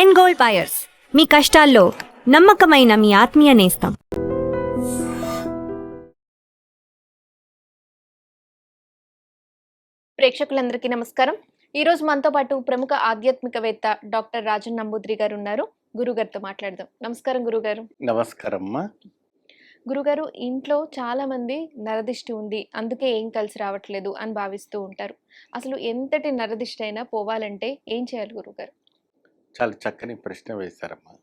And gold buyers, మీ కష్టాల్లో నమ్మకమైన మీ ఆత్మీయ నేస్తం. ప్రేక్షకులందరికీ నమస్కారం. ఈరోజు మనతో పాటు ప్రముఖ ఆధ్యాత్మికవేత్త డాక్టర్ రాజన్ నంబూద్రి గారు ఉన్నారు. గురుగారితో మాట్లాడదాం. నమస్కారం గురుగారు. నమస్కారం అమ్మా. గురుగారు, ఇంట్లో చాలా మంది నరదిష్టి ఉంది, అందుకే ఏం కలిసి రావట్లేదు అని భావిస్తూ ఉంటారు. అసలు ఎంతటి నరదిష్టి అయినా పోవాలంటే ఏం చేయాలి గురుగారు? చాలా చక్కని ప్రశ్న వేశారమ్మా.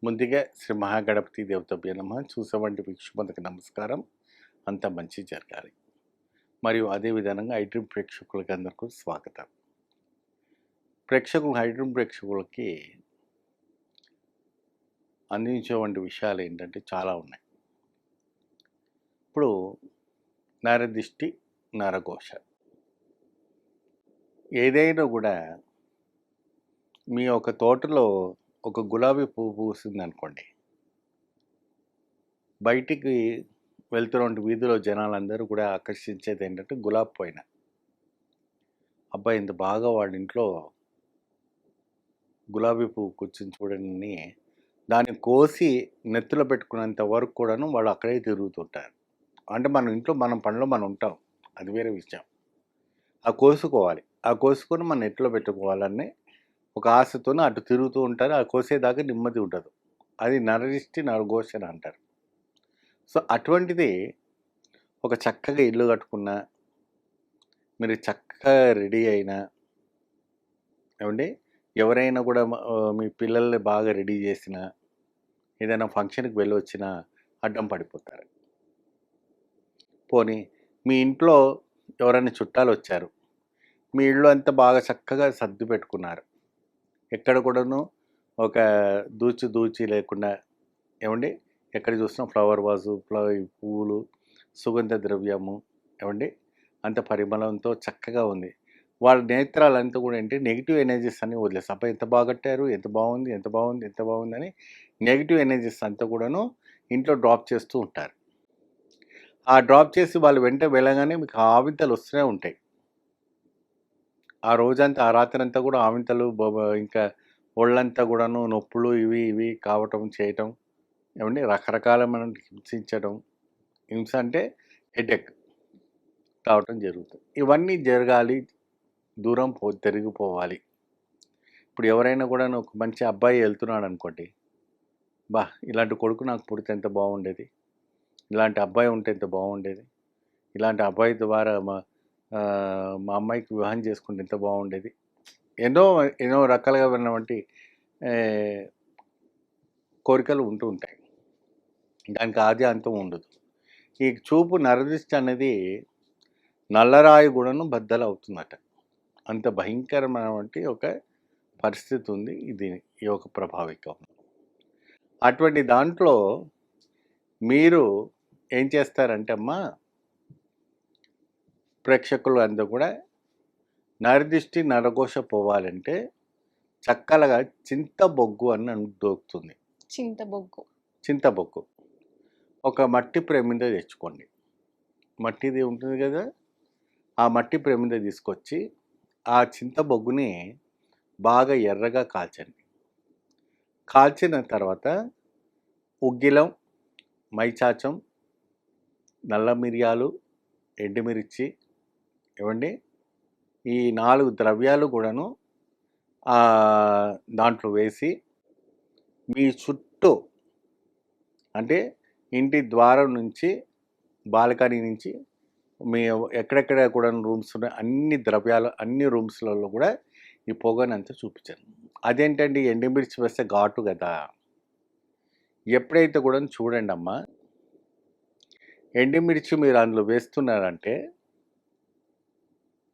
ముందుగా శ్రీ మహాగణపతి దేవతభ్య నమః. చూసేవంటి వీక్షకులకు నమస్కారం. అంతా మంచి జరగాలి. మరియు అదేవిధంగా ఐడ్రీమ్ ప్రేక్షకులకి అందరికీ స్వాగతం. ఐడ్రీమ్ ప్రేక్షకులకి అందించేవంటి విషయాలు ఏంటంటే చాలా ఉన్నాయి. ఇప్పుడు నరదిష్టి, నరఘోష ఏదైనా కూడా మీ ఒక తోటలో ఒక గులాబీ పువ్వు పూసింది అనుకోండి, బయటికి వెళ్తున్న వీధిలో జనాలందరూ కూడా ఆకర్షించేది ఏంటంటే గులాబీ పైన. అబ్బాయి ఇంత బాగా వాళ్ళ ఇంట్లో గులాబీ పువ్వు కూర్చుని చూడని దాన్ని కోసి నెత్తిలో పెట్టుకున్నంత వరకు కూడాను వాళ్ళు అక్కడే తిరుగుతుంటారు. అంటే మన ఇంట్లో మనం పనిలో మనం ఉంటాం, అది వేరే విషయం. ఆ కోసుకోవాలి, ఆ కోసుకొని మన నెత్తిలో పెట్టుకోవాలని ఒక ఆశతో అటు తిరుగుతూ ఉంటారు. ఆ కోసేదాకా నెమ్మది ఉండదు. అది నరదిష్టి, నరఘోష అని అంటారు. సో అటువంటిది ఒక చక్కగా ఇల్లు కట్టుకున్నా, మీరు చక్కగా రెడీ అయినా, ఏమండి ఎవరైనా కూడా మీ పిల్లల్ని బాగా రెడీ చేసినా, ఏదైనా ఫంక్షన్కి వెళ్ళి వచ్చినా అడ్డం పడిపోతారు. పోనీ మీ ఇంట్లో ఎవరైనా చుట్టాలు వచ్చారు, మీ ఇల్లు అంతా బాగా చక్కగా సర్ది పెట్టుకున్నారు, ఎక్కడ కూడాను ఒక దూచి లేకుండా, ఏమండి ఎక్కడ చూసినా ఫ్లవర్ వాజు, పువ్వులు, సుగంధ ద్రవ్యము, ఏమండి అంత పరిమళంతో చక్కగా ఉంది. వాళ్ళ నేత్రాలంతా కూడా ఏంటి నెగిటివ్ ఎనర్జీస్ అన్నీ వదిలేసి, అబ్బాయి ఎంత బాగా కట్టారు, ఎంత బాగుంది అని నెగిటివ్ ఎనర్జీస్ అంతా కూడాను ఇంట్లో డ్రాప్ చేస్తూ ఉంటారు. ఆ డ్రాప్ చేసి వాళ్ళు వెంట వెళ్ళగానే మీకు ఆవింతలు వస్తూనే ఉంటాయి. ఆ రోజంతా, ఆ రాత్రి అంతా కూడా ఆవింతలు, ఇంకా ఒళ్ళంతా కూడాను నొప్పులు ఇవి కావటం చేయటం, ఏమండి రకరకాలమైన హింసించడం. హింస అంటే హెడేక్ కావటం జరుగుతుంది. ఇవన్నీ జరగాలి, దూరం తిరిగిపోవాలి. ఇప్పుడు ఎవరైనా కూడా ఒక మంచి అబ్బాయి వెళ్తున్నాడు అనుకోండి, ఇలాంటి కొడుకు నాకు పుడితే ఎంత బాగుండేది, ఇలాంటి అబ్బాయి ఉంటే ఎంత బాగుండేది, ఇలాంటి అబ్బాయి ద్వారా మా అమ్మాయికి వివాహం చేసుకుంటే ఎంత బాగుండేది, ఎన్నో రకాలుగా ఉన్నటువంటి కోరికలు ఉంటూ ఉంటాయి. దానికి ఆది అంతం ఉండదు. ఈ చూపు నరదిష్టి అనేది నల్లరాయి గూడను బద్దలు అవుతుందట. అంత భయంకరమైనటువంటి ఒక పరిస్థితి ఉంది ఈ యొక్క ప్రభావికం. అటువంటి దాంట్లో మీరు ఏం చేస్తారంటే అమ్మా, ప్రేక్షకులు అందరూ కూడా నరదిష్టి, నరఘోష పోవాలంటే చక్కగా చింతబొగ్గు అని దొరుకుతుంది. చింతబొగ్గు ఒక మట్టి ప్రమిద తెచ్చుకోండి. మట్టిది ఉంటుంది కదా, ఆ మట్టి ప్రమిద తీసుకొచ్చి ఆ చింతబొగ్గుని బాగా ఎర్రగా కాల్చండి. కాల్చిన తర్వాత ఉగ్గిలం, మైచాచం, నల్ల మిరియాలు, ఎండుమిర్చి, ఏమండి ఈ 4 ద్రవ్యాలు కూడాను దాంట్లో వేసి మీ చుట్టూ, అంటే ఇంటి ద్వారం నుంచి, బాల్కనీ నుంచి, మీ ఎక్కడెక్కడ కూడా రూమ్స్ ఉన్నాయి, అన్ని ద్రవ్యాలు, అన్ని రూమ్స్లలో కూడా ఈ పొగనంతా చూపించాను. అదేంటండి, ఎండుమిర్చి వేస్తే ఘాటు కదా. ఎప్పుడైతే కూడా చూడండి అమ్మా, ఎండుమిర్చి మీరు అందులో వేస్తున్నారంటే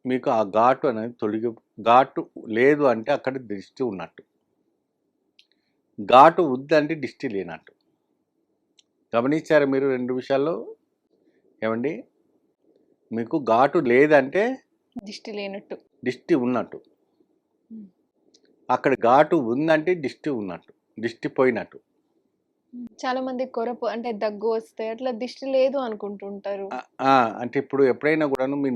మీకు ఆ ఘాటు అనేది ఘాటు లేదు అంటే అక్కడ దిష్టి ఉన్నట్టు, ఘాటు వద్దంటే దిష్టి లేనట్టు. గమనించారా మీరు 2 విషయాల్లో? ఏమండి, మీకు ఘాటు లేదంటే దిష్టి లేనట్టు, దిష్టి ఉన్నట్టు. అక్కడ ఘాటు ఉందంటే దిష్టి ఉన్నట్టు, దిష్టి పోయినట్టు. చాలా మంది అంటే దగ్గు వస్తే అట్లా దిష్టి లేదు అనుకుంటుంటారు. అంటే ఇప్పుడు ఎప్పుడైనా కూడాను మీ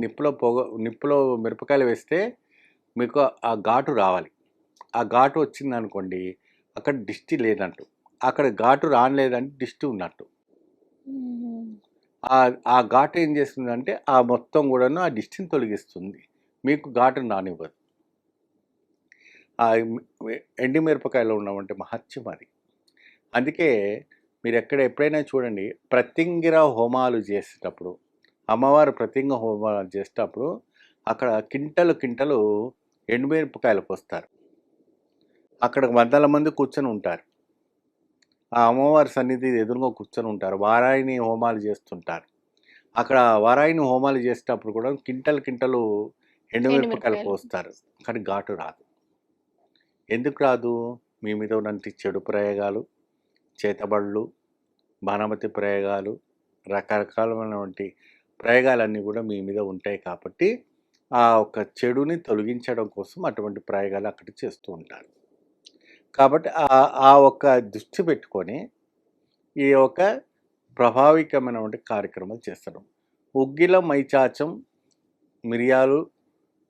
నిప్పులో మిరపకాయలు వేస్తే మీకు ఆ ఘాటు రావాలి. ఆ ఘాటు వచ్చిందనుకోండి, అక్కడ దిష్టి లేనట్టు. అక్కడ ఘాటు రానిలేదంటే దిష్టి ఉన్నట్టు. హ్మ్. ఆ ఘాటు ఏం చేస్తుందంటే, ఆ మొత్తం కూడాను ఆ దిష్టిని తొలగిస్తుంది. మీకు ఘాటుని రానివ్వదు. ఆ ఎండు మిరపకాయలో ఉన్నవంటి మహత్యం అది. అందుకే ఎప్పుడైనా చూడండి, ప్రత్యంగిర హోమాలు చేసేటప్పుడు, అమ్మవారు ప్రత్యంగ హోమాలు చేసేటప్పుడు అక్కడ కింటలు కింటలు ఎండుమిరపకాయలు కోస్తారు. అక్కడ వందల మంది కూర్చొని ఉంటారు. ఆ అమ్మవారి సన్నిధి ఎదురుగా కూర్చొని ఉంటారు. వారాయిని హోమాలు చేస్తుంటారు. అక్కడ వారాయిని హోమాలు చేసేటప్పుడు కూడా కింటలు కింటలు ఎండుమిరపకాయలు ఎండుమిరపకాయలు. కోస్తారు. కానీ ఘాటు రాదు. ఎందుకు రాదు? మీ మీద ఉన్నంటి చెడు ప్రయోగాలు, చేతబడులు, బాణమతి ప్రయోగాలు, రకరకాలమైనటువంటి ప్రయోగాలన్నీ కూడా మీ మీద ఉంటాయి కాబట్టి, ఆ ఒక్క చెడుని తొలగించడం కోసం అటువంటి ప్రయోగాలు అక్కడ చేస్తూ ఉంటారు. కాబట్టి ఆ ఒక్క దృష్టి పెట్టుకొని ఈ యొక్క ప్రభావికమైనటువంటి కార్యక్రమాలు చేస్తారు. ఉగ్గిల మైచాచం, మిరియాలు,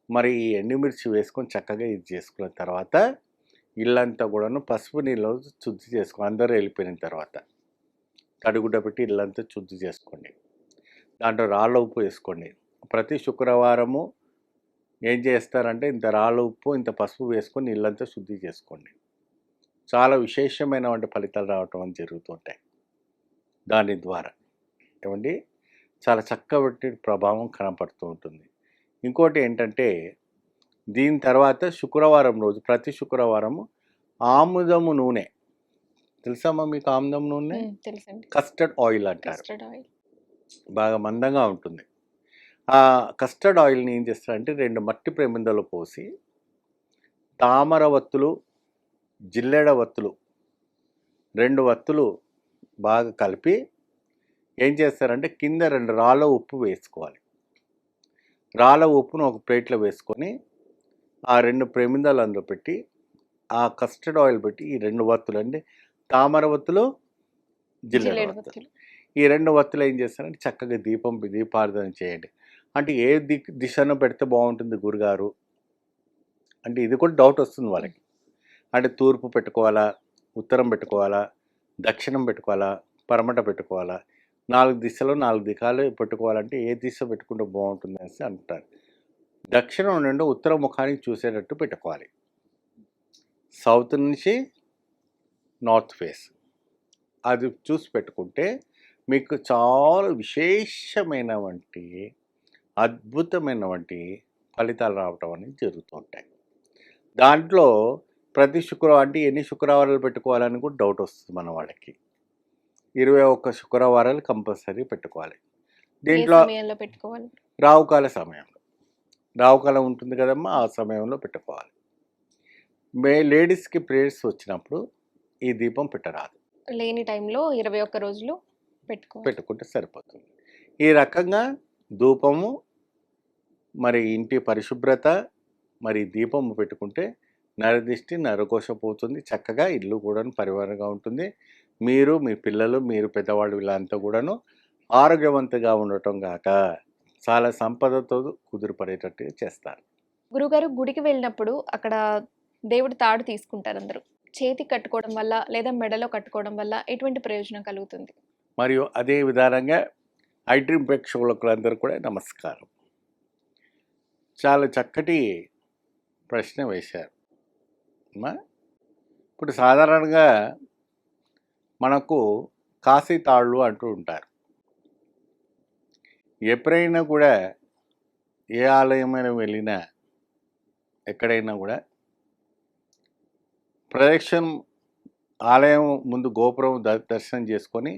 మరి ఈ ఎండుమిర్చి వేసుకొని చక్కగా ఇది చేసుకున్న తర్వాత ఇల్లంతా కూడాను పసుపు నీళ్ళలో శుద్ధి చేసుకోండి. అందరూ వెళ్ళిపోయిన తర్వాత తడిగుడ్డ పెట్టి ఇల్లంతా శుద్ధి చేసుకోండి. దాంట్లో రాళ్ళ ఉప్పు వేసుకోండి. ప్రతి శుక్రవారము ఏం చేస్తారంటే ఇంత రాళ్ళ ఉప్పు, ఇంత పసుపు వేసుకొని ఇల్లంతా శుద్ధి చేసుకోండి. చాలా విశేషమైనటువంటి ఫలితాలు రావటం అని జరుగుతుంటాయి దాని ద్వారా. ఏమండి, చాలా చక్కటి ప్రభావం కనపడుతూ ఉంటుంది. ఇంకోటి ఏంటంటే, దీని తర్వాత శుక్రవారం రోజు, ప్రతి శుక్రవారము ఆముదము నూనె తెలుసమ్మా మీకు? ఆముదం నూనె తెలుసండి. కస్టర్డ్ ఆయిల్ అంటారు. Custard oil. బాగా మందంగా ఉంటుంది. ఆ కస్టర్డ్ ఆయిల్ని ఏం చేస్తారంటే 2 మట్టి ప్రమిదలు పోసి తామర వత్తులు, జిల్లెడ వత్తులు 2 వత్తులు బాగా కలిపి ఏం చేస్తారంటే కింద 2 రాళ్ళ ఉప్పు వేసుకోవాలి. రాళ్ళ ఉప్పును ఒక ప్లేట్లో వేసుకొని ఆ 2 ప్రమిదలు అందులో పెట్టి ఆ కస్టర్డ్ ఆయిల్ పెట్టి ఈ 2 వత్తులు అంటే తామర వత్తులు, జిల్లెడ జిల్లేడు వత్తులు, వత్తులు. ఈ 2 వత్తులు ఏం చేస్తారంటే చక్కగా దీపారాధన చేయండి. అంటే ఏ దిశను పెడితే బాగుంటుంది గురుగారు అంటే ఇది కూడా డౌట్ వస్తుంది వాళ్ళకి. అంటే తూర్పు పెట్టుకోవాలా, ఉత్తరం పెట్టుకోవాలా, దక్షిణం పెట్టుకోవాలా, పరమట పెట్టుకోవాలా, 4 దిశలో 4 దికాలు పెట్టుకోవాలంటే ఏ దిశ పెట్టుకుంటే బాగుంటుంది అనేసి అంటారు. దక్షిణం నుండి ఉత్తర ముఖానికి చూసేటట్టు పెట్టుకోవాలి. సౌత్ నుంచి నార్త్ ఫేస్ అది చూసి పెట్టుకుంటే మీకు చాలా విశేషమైనటువంటి అద్భుతమైనటువంటి ఫలితాలు రావటం అనేది జరుగుతుంటాయి. దాంట్లో ప్రతి శుక్రవారం అంటే ఎన్ని శుక్రవారాలు పెట్టుకోవాలని కూడా డౌట్ వస్తుంది మన వాళ్ళకి. 21 శుక్రవారాలు కంపల్సరీ పెట్టుకోవాలి. ఏ దీంట్లో సమయంలో పెట్టుకోవాలి? రావుకాల సమయంలో, రావుకాలం ఉంటుంది కదమ్మా, ఆ సమయంలో పెట్టుకోవాలి. లేడీస్కి పీరియడ్స్ వచ్చినప్పుడు ఈ దీపం పెట్టరాదు. లేని టైంలో 21 రోజులు పెట్టుకుంటే సరిపోతుంది. ఈ రకంగా ధూపము, మరి ఇంటి పరిశుభ్రత, మరి దీపము పెట్టుకుంటే నరదిష్టి, నరఘోష పోతుంది. చక్కగా ఇల్లు కూడా పరివారంగా ఉంటుంది. మీరు, మీ పిల్లలు, మీరు పెద్దవాళ్ళు వీళ్ళంతా కూడాను ఆరోగ్యవంతంగా ఉండటం గాక చాలా సంపదతో కుదిరిపడేటట్టుగా చేస్తారు. గురుగారు, గుడికి వెళ్ళినప్పుడు అక్కడ దేవుడి తాడు తీసుకుంటారు అందరూ. చేతికి కట్టుకోవడం వల్ల లేదా మెడలో కట్టుకోవడం వల్ల ఎటువంటి ప్రయోజనం కలుగుతుంది? మరియు అదే విధానంగా ఐడ్రీమ్ ప్రేక్షకులందరూ కూడా నమస్కారం. చాలా చక్కటి ప్రశ్న వేశారు అమ్మా. ఇప్పుడు సాధారణంగా మనకు కాశీ తాళ్ళు అంటూ ఉంటారు. ఎప్పుడైనా కూడా ఏ ఆలయమైనా వెళ్ళినా ఎక్కడైనా కూడా ప్రదక్షిణం ఆలయం ముందు గోపురం దర్శనం చేసుకొని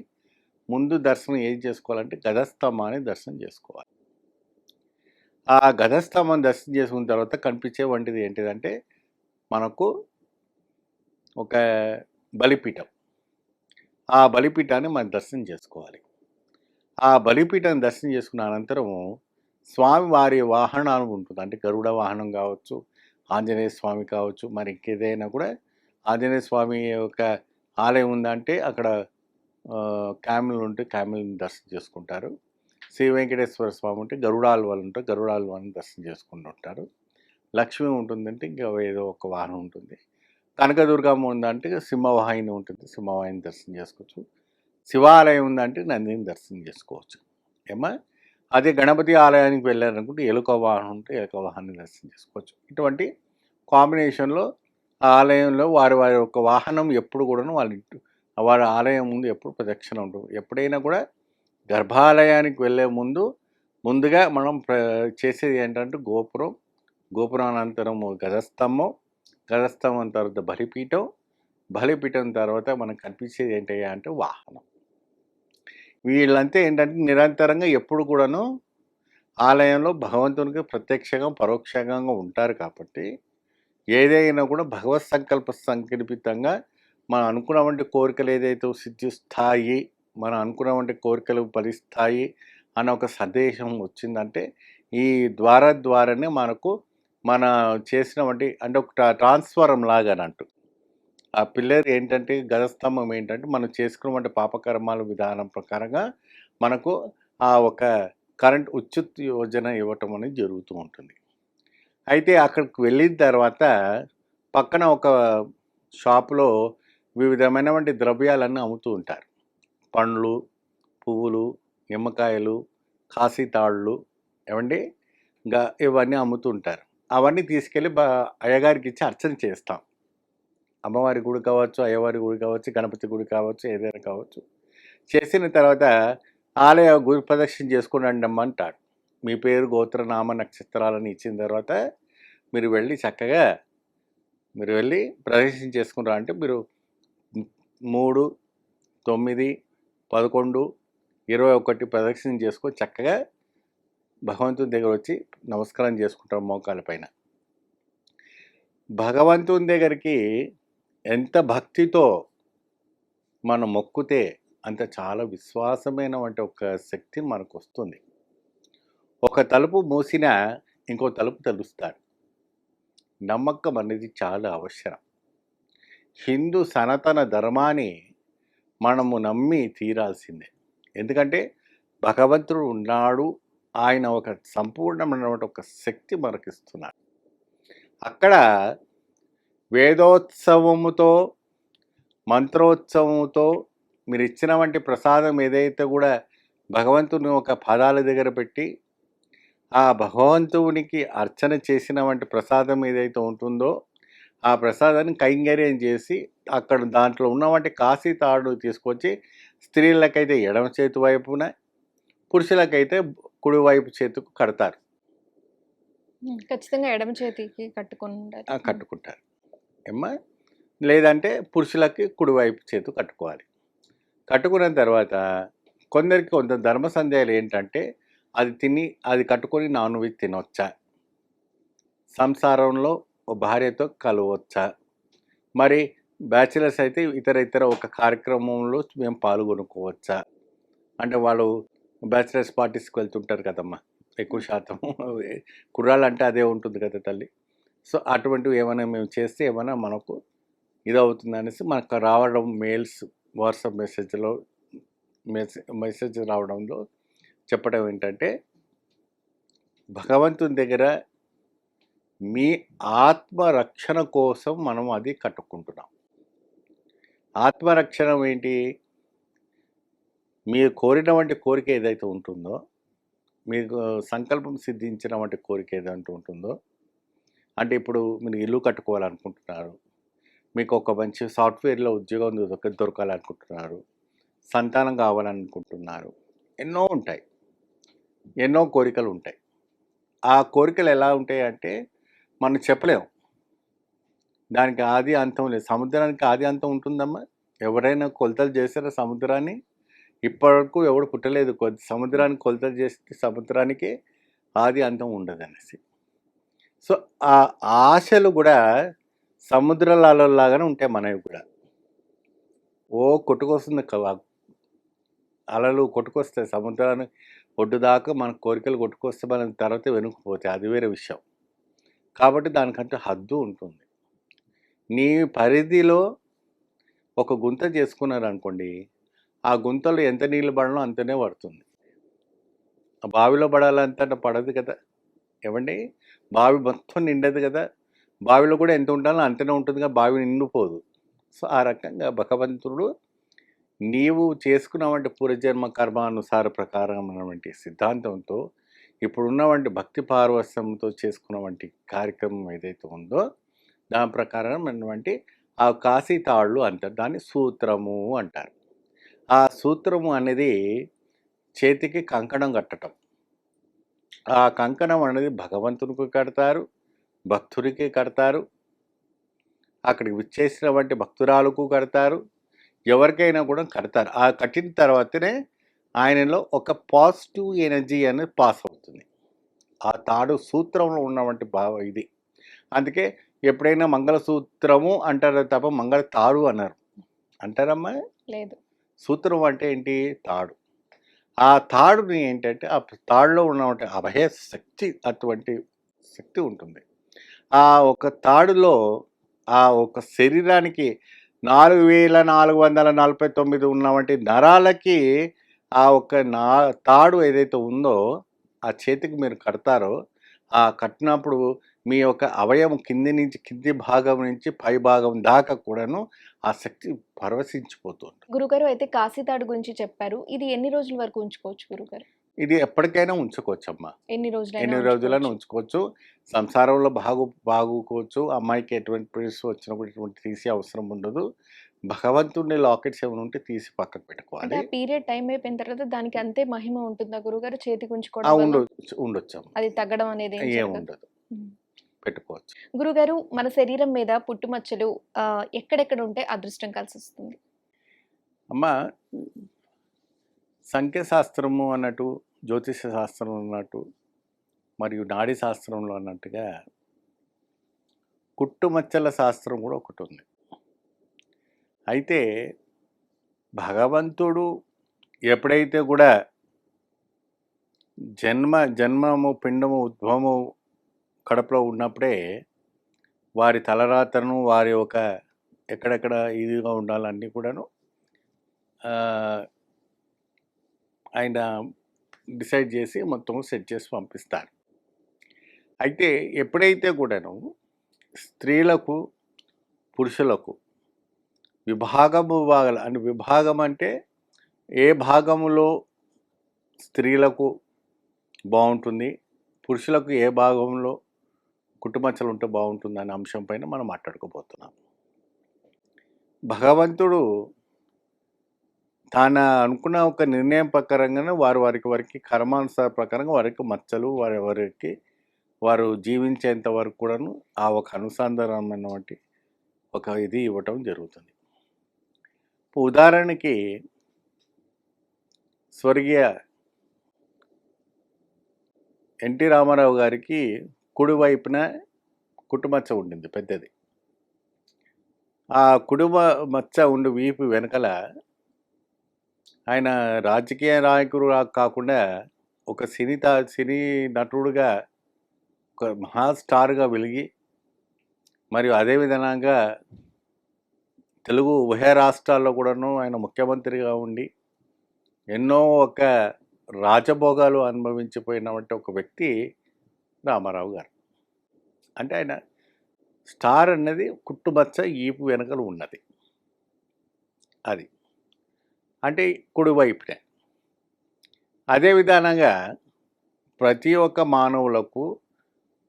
ముందు దర్శనం ఏం చేసుకోవాలంటే గజస్తంభాన్ని దర్శనం చేసుకోవాలి. ఆ గజస్తంభం దర్శనం చేసుకున్న తర్వాత కనిపించే వంటిది ఏంటిదంటే మనకు ఒక బలిపీఠం. ఆ బలిపీఠాన్ని మనం దర్శనం చేసుకోవాలి. ఆ బలిపీఠాన్ని దర్శనం చేసుకున్న అనంతరము స్వామివారి వాహనం ఉంటుంది. అంటే గరుడ వాహనం కావచ్చు, ఆంజనేయ స్వామి కావచ్చు, మరి ఇంకేదైనా కూడా ఆంజనేయ స్వామి యొక్క ఆలయం ఉందంటే అక్కడ క్యామిల్ ఉంటే క్యామిల్ని దర్శనం చేసుకుంటారు. శ్రీ వెంకటేశ్వర స్వామి ఉంటే గరుడాల్వాళ్ళు ఉంటారు, గరుడాల్వాళ్ళని దర్శనం చేసుకుంటుంటారు. లక్ష్మి ఉంటుందంటే ఇంకా ఏదో ఒక వాహనం ఉంటుంది. కనకదుర్గమ్మ ఉందంటే సింహవాహిని ఉంటుంది, సింహవాహిని దర్శనం చేసుకోవచ్చు. శివాలయం ఉందంటే నందిని దర్శనం చేసుకోవచ్చు. ఏమా అదే గణపతి ఆలయానికి వెళ్ళారనుకుంటే ఎలుక వాహనం ఉంటే ఎలుక వాహనాన్ని దర్శనం చేసుకోవచ్చు. ఇటువంటి కాంబినేషన్లో ఆ ఆలయంలో వారి వారి యొక్క వాహనం ఎప్పుడు కూడాను వారి ఆలయం ముందు ఎప్పుడు ప్రదక్షిణ ఉంటుంది. ఎప్పుడైనా కూడా గర్భాలయానికి వెళ్ళే ముందుగా మనం చేసేది ఏంటంటే గోపురం అనంతరం గజస్తంభం తర్వాత బలిపీఠం తర్వాత మనకు కనిపించేది ఏంటయ్యా అంటే వాహనం. వీళ్ళంతా ఏంటంటే నిరంతరంగా ఎప్పుడు కూడాను ఆలయంలో భగవంతునికి ప్రత్యక్షంగా పరోక్షంగా ఉంటారు కాబట్టి ఏదైనా కూడా భగవత్ సంకల్పితంగా మనం అనుకున్నటువంటి కోరికలు ఏదైతే సిద్ధిస్తాయి, మనం అనుకున్నటువంటి కోరికలు ఫలిస్తాయి అన్న ఒక సందేశం వచ్చిందంటే ఈ ద్వారానే మనకు మన చేసినటువంటి అంటే ఒక ట్రాన్స్ఫారం లాగా అన్నట్టు. ఆ పిల్లర్ ఏంటంటే గజస్తంభం ఏంటంటే మనం చేసుకున్నటువంటి పాపకర్మాల విధానం ప్రకారంగా మనకు ఆ ఒక కరెంట్ ఉచిత్ యోజన ఇవ్వటం అనేది జరుగుతూ ఉంటుంది. అయితే అక్కడికి వెళ్ళిన తర్వాత పక్కన ఒక షాపులో వివిధమైనటువంటి ద్రవ్యాలన్నీ అమ్ముతూ ఉంటారు. పండ్లు, పువ్వులు, నిమ్మకాయలు, కాశీ తాళ్ళు ఏమండి ఇవన్నీ అమ్ముతూ ఉంటారు. అవన్నీ తీసుకెళ్ళి అయ్యగారికి ఇచ్చి అర్చన చేస్తాం. అమ్మవారి గుడి కావచ్చు, అయ్యవారి గుడి కావచ్చు, గణపతి గుడి కావచ్చు, ఏదైనా కావచ్చు. చేసిన తర్వాత ఆలయ గురి ప్రదక్షిణ చేసుకుని రండమ్మా అంటాడు. మీ పేరు, గోత్ర, నామ, నక్షత్రాలను ఇచ్చిన తర్వాత మీరు వెళ్ళి చక్కగా ప్రదక్షిణ చేసుకుని రా అంటే మీరు 3, 9, 11, 21 ప్రదక్షిణ చేసుకొని చక్కగా భగవంతుని దగ్గర వచ్చి నమస్కారం చేసుకుంటాం మోకాళ్ళ పైన. భగవంతుని దగ్గరికి ఎంత భక్తితో మనం మొక్కితే అంత చాలా విశ్వాసమైనటువంటి ఒక శక్తి మనకు వస్తుంది. ఒక తలుపు మూసినా ఇంకో తలుపు తెలుస్తాడు. నమ్మకం అనేది చాలా అవసరం. హిందూ సనాతన ధర్మాన్ని మనము నమ్మి తీరాల్సిందే. ఎందుకంటే భగవంతుడు ఉన్నాడు, ఆయన ఒక సంపూర్ణమైనటువంటి ఒక శక్తి మనకిస్తున్నాడు. అక్కడ వేదోత్సవముతో మంత్రోత్సవముతో మీరు ఇచ్చినటువంటి ప్రసాదం ఏదైతే కూడా భగవంతుని ఒక పాదాల దగ్గర పెట్టి ఆ భగవంతునికి అర్చన చేసినటువంటి ప్రసాదం ఏదైతే ఉంటుందో ఆ ప్రసాదాన్ని కైంకర్యం చేసి అక్కడ దాంట్లో ఉన్నటువంటి కాశీ తాడు తీసుకొచ్చి స్త్రీలకైతే ఎడమ చేతి వైపున, పురుషులకైతే కుడివైపు చేతికి కడతారు. ఖచ్చితంగా ఎడమ చేతికి కట్టుకుంటారు ఏమ్మా. లేదంటే పురుషులకి కుడివైపు చేతి కట్టుకోవాలి. కట్టుకున్న తర్వాత కొంత ధర్మ సందేహాలు ఏంటంటే అది కట్టుకొని నాన్ వెజ్ తినవచ్చా, సంసారంలో భార్యతో కలవచ్చా, మరి బ్యాచిలర్స్ అయితే ఇతర ఒక కార్యక్రమంలో మేము పాల్గొనుకోవచ్చా. అంటే వాళ్ళు బ్యాచిలర్స్ పార్టీస్కి వెళ్తుంటారు కదమ్మా, ఎక్కువ శాతం కుర్రాళ్ళు అంటే అదే ఉంటుంది కదా తల్లి. సో అటువంటివి ఏమైనా మేము చేస్తే ఏమైనా మనకు ఇదవుతుంది అనేసి మనకు రావడం మెయిల్స్, వాట్సాప్ మెసేజ్ రావడంలో చెప్పడం ఏంటంటే భగవంతుని దగ్గర మీ ఆత్మరక్షణ కోసం మనం అది కట్టుకుంటున్నాం. ఆత్మరక్షణ ఏంటి? మీరు కోరినటువంటి కోరిక ఏదైతే ఉంటుందో, మీకు సంకల్పం సిద్ధించినటువంటి కోరిక ఏదైతే ఉంటుందో, అంటే ఇప్పుడు మీరు ఇల్లు కట్టుకోవాలనుకుంటున్నారు, మీకు ఒక మంచి సాఫ్ట్వేర్లో ఉద్యోగం దొరకాలనుకుంటున్నారు, సంతానం కావాలనుకుంటున్నారు, ఎన్నో ఉంటాయి, ఎన్నో కోరికలు ఉంటాయి. ఆ కోరికలు ఎలా ఉంటాయి అంటే మనం చెప్పలేము. దానికి ఆది అంతం లేదు. సముద్రానికి ఆది అంతం ఉంటుందమ్మా? ఎవరైనా కొలతలు చేశారా సముద్రాన్ని? ఇప్పటివరకు ఎవడు పుట్టలేదు సముద్రానికి కొలతలు చేస్తే సముద్రానికి ఆది అంతం ఉండదు అనేసి. సో ఆ ఆశలు కూడా సముద్రాల అలలాగానే ఉంటాయి మనవి కూడా. కొట్టుకొస్తుంది అలలు కొట్టుకొస్తాయి సముద్రాన్ని ఒడ్డు దాకా మన కోరికలు కొట్టుకొస్తే మనం తర్వాత వెనుకపోతాయి, అది వేరే విషయం. కాబట్టి దానికంటే హద్దు ఉంటుంది. నీ పరిధిలో ఒక గుంత చేసుకున్నారనుకోండి, ఆ గుంతలో ఎంత నీళ్ళు పడాలో అంతనే పడుతుంది. బావిలో పడాలంటే పడదు కదా ఏమండి, బావి మొత్తం నిండదు కదా. బావిలో కూడా ఎంత ఉండాలో అంతనే ఉంటుందిగా, బావి నిండిపోదు. సో ఆ రకంగా భగవంతుడు నీవు చేసుకున్నవంటి పూర్వజన్మ కర్మానుసార ప్రకారమైనటువంటి సిద్ధాంతంతో ఇప్పుడున్నవంటి భక్తి పారవస్యంతో చేసుకున్నవంటి కార్యక్రమం ఏదైతే ఉందో దాని ప్రకారమైనటువంటి ఆ కాశీ తాళ్ళు అంటారు. దాన్ని సూత్రము అంటారు. ఆ సూత్రము అనేది చేతికి కంకణం కట్టటం. ఆ కంకణం అనేది భగవంతునికి కడతారు, భక్తుడికి కడతారు, అక్కడికి విచ్చేసినటువంటి భక్తురాలకు కడతారు, ఎవరికైనా కూడా కడతారు. ఆ కట్టిన తర్వాతనే ఆయనలో ఒక పాజిటివ్ ఎనర్జీ అనేది పాస్ అవుతుంది. ఆ తాడు సూత్రంలో ఉన్నటువంటి ఇది. అందుకే ఎప్పుడైనా మంగళసూత్రము అంటారు తప్ప మంగళ తాడు అన్నారు. అంటారమ్మా? లేదు. సూత్రం అంటే ఏంటి? తాడు. ఆ తాడుని ఏంటంటే ఆ తాడులో ఉన్నటువంటి అభయ శక్తి, అటువంటి శక్తి ఉంటుంది. ఆ ఒక తాడులో ఆ ఒక శరీరానికి 4449 ఉన్నవంటి నరాలకి ఆ ఒక తాడు ఏదైతే ఉందో ఆ చేతికి మీరు కడతారో, ఆ కట్టినప్పుడు మీ యొక్క అవయవం కింది భాగం నుంచి పై భాగం దాకా కూడాను ఆ శక్తి పరవశించిపోతుంది. గురుగారు అయితే కాశీతాడు గురించి చెప్పారు. ఇది ఎన్ని రోజుల వరకు ఉంచుకోవచ్చు గురుగారు? ఇది ఎప్పటికైనా ఉంచుకోవచ్చమ్మా. ఎన్ని రోజులైనా ఎన్ని రోజులైనా ఉంచుకోవచ్చు. సంసారంలో బాగుకోవచ్చు. అమ్మాయికి ఎటువంటి పరిస్థితి వచ్చినప్పుడు ఎటువంటి తీసే అవసరం ఉండదు. భగవంతుడిని లాకెట్స్ ఏమైనా ఉంటే తీసి పక్కకు అంటే పెట్టుకోవాలి. ఆ పీరియడ్ టైం అయిపోయిన తర్వాత దానికి అంతే మహిమ ఉంటుందా గురుగారు? చేతికి ఆ! ఉంచుకోవడం వల్ల ఉండొచ్చమ్మా. అది తగ్గడం అనేది ఏం జరగదు. ఏముండదు. హ్మ్. పెట్టుకోవచ్చు. గురుగారు మన శరీరం మీద పుట్టుమచ్చలు ఎక్కడెక్కడ ఉంటే అదృష్టం కలిసొస్తుంది? అమ్మా, సంఖ్యాశాస్త్రము అన్నట్టు, జ్యోతిష శాస్త్రం అన్నట్టు, మరియు నాడీ శాస్త్రంలో అన్నట్టుగా కుట్టుమచ్చల శాస్త్రం కూడా ఒకటి ఉంది. అయితే భగవంతుడు ఎప్పుడైతే కూడా జన్మము పిండము ఉద్భవము కడపలో ఉన్నప్పుడే వారి తలరాతను, వారి ఒక ఎక్కడెక్కడ ఇదిగా ఉండాలన్నీ కూడాను ఆయన డిసైడ్ చేసి మొత్తం సెట్ చేసి పంపిస్తారు. అయితే ఎప్పుడైతే కూడాను స్త్రీలకు పురుషులకు విభాగాలు అంటే, విభాగం అంటే ఏ భాగములో స్త్రీలకు బాగుంటుంది, పురుషులకు ఏ భాగంలో కుటుంబచ్చలు ఉంటే బాగుంటుంది అనే అంశం పైన మనం మాట్లాడుకోబోతున్నాం. భగవంతుడు తాను అనుకున్న ఒక నిర్ణయం ప్రకారంగానే వారికి కర్మానుసార ప్రకారంగా వారికి మచ్చలు వారు జీవించేంత వరకు కూడాను ఆ ఒక అనుసంధానమైనటువంటి ఒక ఇది ఇవ్వటం జరుగుతుంది. ఉదాహరణకి స్వర్గీయ ఎన్టీ రామారావు గారికి కుడివైపున కుటుంబచ్చ ఉండింది పెద్దది. ఆ కుటుంబ మచ్చ ఉండి వీపు వెనకల ఆయన రాజకీయ నాయకుడు కాకుండా ఒక సినీ నటుడుగా ఒక మహా స్టార్గా వెలిగి, మరియు అదేవిధంగా తెలుగు ఉభయ రాష్ట్రాల్లో కూడాను ఆయన ముఖ్యమంత్రిగా ఉండి ఎన్నో ఒక రాజభోగాలు అనుభవించిపోయినటువంటి ఒక వ్యక్తి రామారావు గారు. అంటే ఆయన స్టార్ అన్నది కుట్టుబచ్చ ఈపు వెనకలు ఉన్నది. అది అంటే కుడివైపునే. అదే విధానంగా ప్రతి ఒక్క మానవులకు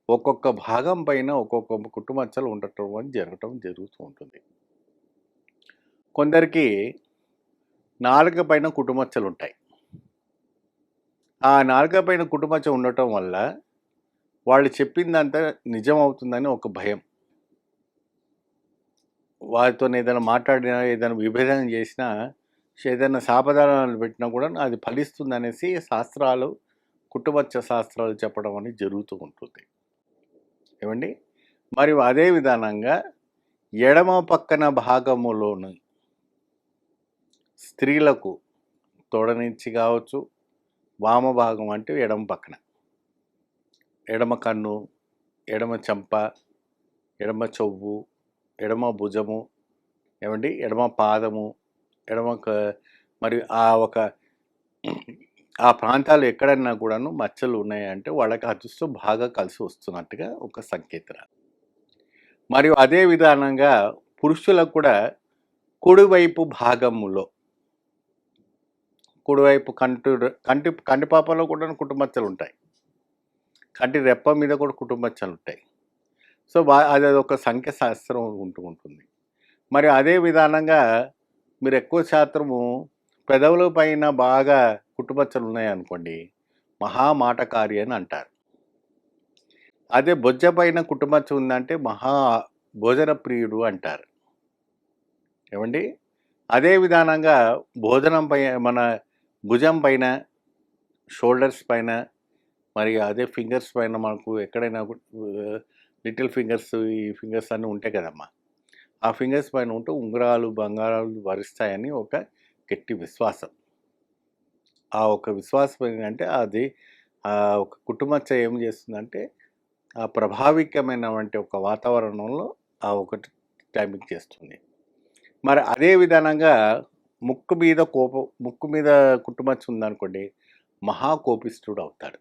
ఒక్కొక్క భాగం పైన ఒక్కొక్క కుట్టుమచ్చలు జరగటం జరుగుతూ ఉంటుంది. కొందరికి నాలుక పైన కుట్టుమచ్చలు ఉంటాయి. ఆ నాలుక పైన కుట్టుమచ్చ ఉండటం వల్ల వాళ్ళు చెప్పిందంతా నిజం అవుతుందని ఒక భయం. వారితో ఏదైనా మాట్లాడినా, ఏదైనా విభేదన చేసినా, ఏదైనా శాపదానాలు పెట్టినా కూడా అది ఫలిస్తుంది అనేసి కుట్టుమచ్చ శాస్త్రాలు చెప్పడం అనేది జరుగుతూ ఉంటుంది. ఏమండి? మరియు అదే విధానంగా ఎడమ పక్కన భాగములోని స్త్రీలకు తొడ నుంచి కావచ్చు, వామ భాగం అంటే ఎడమ పక్కన, ఎడమ కన్ను, ఎడమ చెంప, ఎడమ చెవు, ఎడమ భుజము, ఏమండి, ఎడమ పాదము, మరియు ఆ ప్రాంతాలు ఎక్కడన్నా కూడాను మచ్చలు ఉన్నాయంటే వాళ్ళకి అదృష్టం బాగా కలిసి వస్తున్నట్టుగా ఒక సంకేతం. మరియు అదే విధానంగా పురుషులకు కూడా కుడివైపు భాగములో, కుడివైపు కంటిపాపలో కూడా కుటుంబచ్చలు ఉంటాయి, కంటి రెప్ప మీద కూడా కుటుంబచ్చలు ఉంటాయి. సో అది ఒక సంఖ్యాశాస్త్రం ఉంటుంది. మరి అదే విధానంగా మీరు ఎక్కువ శాతము పెదవుల పైన బాగా కుటుంబచ్చలు ఉన్నాయనుకోండి, మహామాటకారి అని అంటారు. అదే బొజ్జ పైన కుటుంబచ్చ ఉందంటే మహా భోజన ప్రియుడు అంటారు. ఏమండి? అదే విధానంగా భోజనం పై మన భుజం పైన, షోల్డర్స్ పైన, మరి అదే ఫింగర్స్ పైన మనకు ఎక్కడైనా లిటిల్ ఫింగర్స్, ఈ ఫింగర్స్ అన్నీ ఉంటాయి కదమ్మా, ఆ ఫింగర్స్ పైన ఉంటే ఉంగరాలు బంగారాలు వరిస్తాయని ఒక గట్టి విశ్వాసం. ఆ ఒక విశ్వాసం ఏంటంటే అది ఒక కుటుంబచ్చ ఏం చేస్తుందంటే ఆ ప్రభావికమైనటువంటి ఒక వాతావరణంలో ఆ ఒకటి టైమింగ్ చేస్తుంది. మరి అదే విధానంగా ముక్కు మీద కుటుంబచ్చ ఉందనుకోండి, మహాకోపిష్ఠుడు అవుతాడు.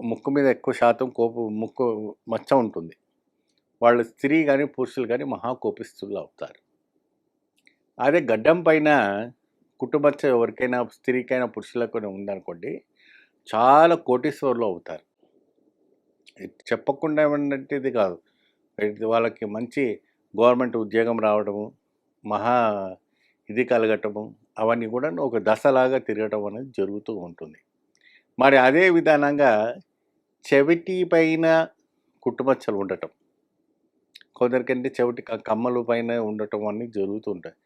ముక్కు మీద ఎక్కువ శాతం ముక్కు మచ్చ ఉంటుంది. వాళ్ళు స్త్రీ కానీ పురుషులు కానీ మహాకోపిష్ఠులు అవుతారు. అదే గడ్డం పైన కుటుంబచ్చ ఎవరికైనా స్త్రీకైనా పురుషులకైనా ఉందనుకోండి, చాలా కోటీశ్వరులు అవుతారు. చెప్పకుండా ఏమంటే ఇది కాదు, వాళ్ళకి మంచి గవర్నమెంట్ ఉద్యోగం రావడము, ఇది కలగటము, అవన్నీ కూడా ఒక దశలాగా తిరగటం అనేది జరుగుతూ ఉంటుంది. మరి అదే విధానంగా చెవిటి పైన కుటుంబచ్చలు ఉండటం, కొందరికంటే చెవిటి కమ్మల పైన ఉండటం అన్నీ జరుగుతుంటాయి.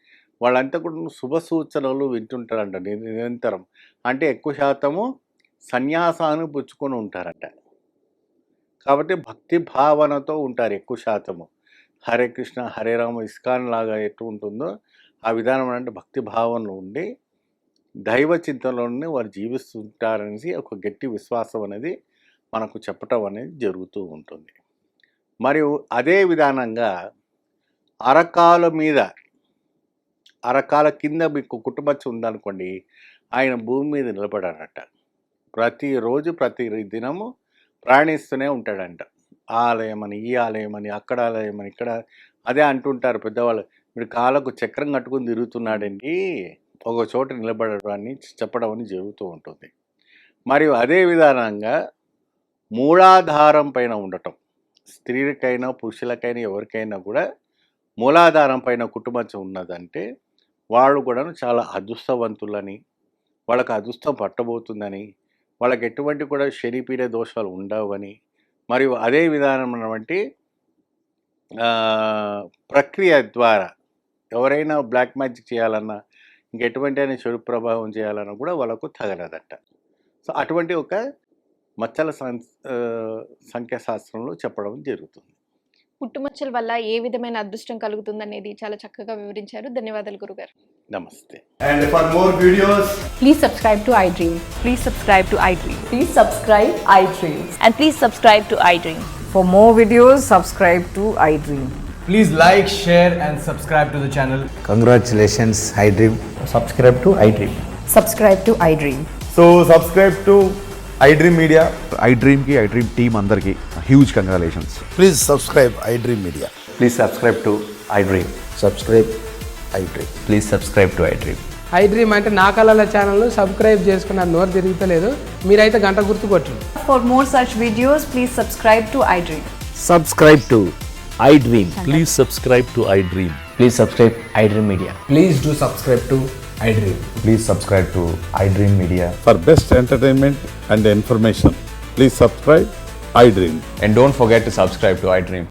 వాళ్ళంతా కూడా శుభ సూచనలు వింటుంటారంట నిరంతరం. అంటే ఎక్కువ శాతము సన్యాసాన్ని పుచ్చుకొని ఉంటారంట. కాబట్టి భక్తి భావనతో ఉంటారు ఎక్కువ శాతము. హరే కృష్ణ హరే రామ ఇస్కాన్ లాగా ఎటు ఉంటుందో ఆ విధానం అంటే భక్తి భావనలో ఉండి దైవ చింతనలోనే వారు జీవిస్తుంటారనేసి ఒక గట్టి విశ్వాసం అనేది మనకు చెప్పటం అనేది జరుగుతూ ఉంటుంది. మరియు అదే విధానంగా అరకాల కింద మీకు కుటుంబచ్చ ఉందనుకోండి, ఆయన భూమి మీద నిలబడారట. ప్రతిరోజు ప్రతి దినము ప్రయాణిస్తూనే ఉంటాడంట. ఆ ఆలయమని, ఈ ఆలయమని, అక్కడ ఆలయమని, ఇక్కడ అదే అంటుంటారు పెద్దవాళ్ళు, వీడు కాళ్ళకు చక్రం కట్టుకుని తిరుగుతున్నాడండి, ఒక చోట నిలబడడాన్ని చెప్పడం అని జరుగుతూ ఉంటుంది. మరియు అదే విధానంగా మూలాధారం పైన ఉండటం, స్త్రీలకైనా పురుషులకైనా ఎవరికైనా కూడా మూలాధారం పైన కుటుంబచ్చ ఉన్నదంటే వాళ్ళు కూడా చాలా అదృష్టవంతులని, వాళ్ళకి అదృష్టం పట్టబోతుందని, వాళ్ళకి ఎటువంటి కూడా శనిపీడ దోషాలు ఉండవని, మరియు అదే విధానమైనటువంటి ప్రక్రియ ద్వారా ఎవరైనా బ్లాక్ మ్యాజిక్ చేయాలన్నా, ఇంకెటువంటి అయినా చెడు ప్రభావం చేయాలన్నా కూడా వాళ్ళకు తగలదట. సో అటువంటి ఒక మచ్చల సంఖ్యాశాస్త్రంలో చెప్పడం జరుగుతుంది. పుట్టుమచ్చల వల్ల ఏ విధమైన అదృష్టం కలుగుతుందనేది చాలా చక్కగా వివరించారు. ధన్యవాదాలు గురుగారు. నమస్తే. And for more videos, Please subscribe to iDream. Please subscribe to iDream. Please subscribe iDream. And please subscribe to iDream. For more videos, subscribe to iDream. please like, share and subscribe to the channel. Congratulations, iDream. Subscribe to iDream. Subscribe to iDream. So subscribe to iDream Media. iDream team అందరికి huge congratulations. Please subscribe iDream Media. Please subscribe to iDream. Subscribe iDream. Please subscribe to iDream. iDream అంటే నా కళల ఛానల్ను subscribe చేసుకున్న నోరు తిరుగుతలేదు, మీరైతే గంట గుర్తు కొట్టండి. For more such videos, please subscribe to iDream. Subscribe to iDream. Please subscribe to iDream. Please subscribe iDream Media. Please do subscribe to iDream. Please subscribe to iDream Media. For best entertainment and information, please subscribe iDream. And don't forget to subscribe to iDream.